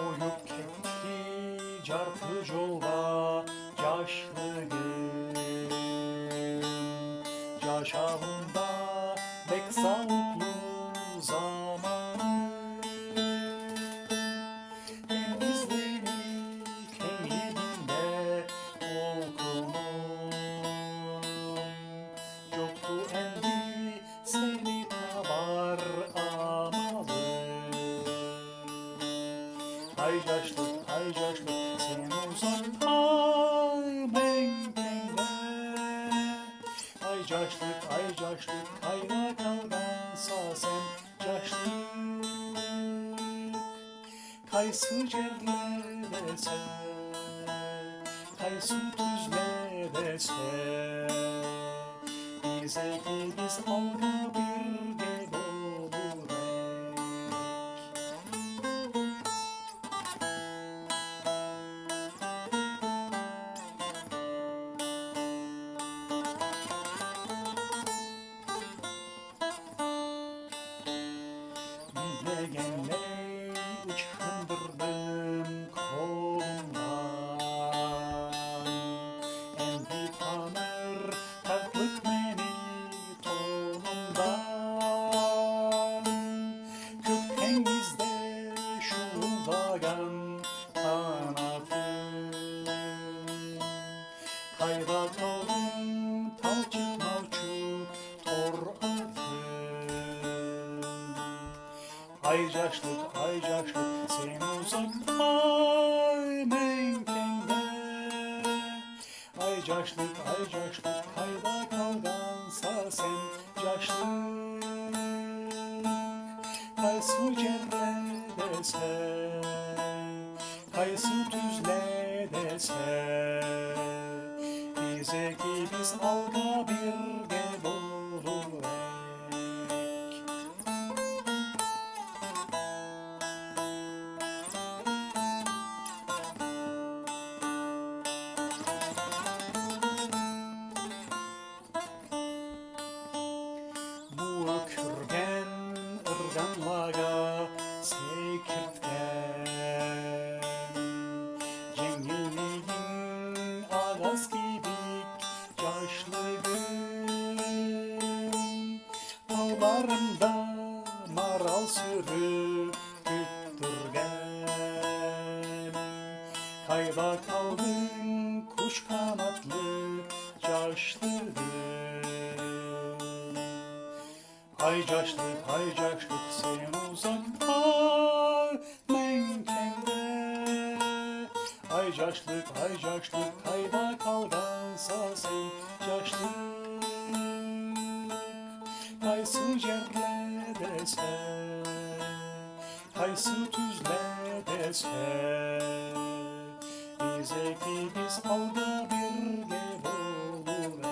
Oyup ketdi cartı jolda yaşlığım. Yaşamında bek sağlıklı zamanı. Hem izlenik hem yedinde olgunum. Yoktu endi seni tabar amalı. Ay yaşlık sen uzakta menkende. Ay yaşlık kayda kalgansa sen yaşlık. Kaysı cerledese, kaysı tüzledese, bize ki biz alga bir gel olurek. Bilegenle ıçkındırdım kolumdan. Endi tanır tatlık beni tonumdan. Köktengizde şuldagan kanatım. Kayda kaldım talçık malçuk tor atım. Ay yaşlık sen uzakta menkende. Ay yaşlık kayda kalgansa sen yaşlık. Kaysı cerredese, kaysı tüzledese, bize ki biz alga bir gel olurek. Bu ökürgen ırganlaga sekirtgen. Cengilliğin ağaz gibik yaşlığım. Dağlarımda maral sürüp güttürgen. Kayda kaldın kuş kanatlı yaşlığım. Ay yaşlık sen uzakta menkende. Ay yaşlık kayda kalgansa sen yaşlık. Kaysı cerledese, kaysı tüzledese, bize ki biz alga bir gel olurek.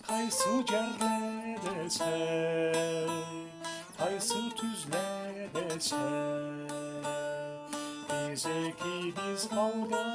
Kaysı cerledese, kaysı tüzledese, bize ki biz alga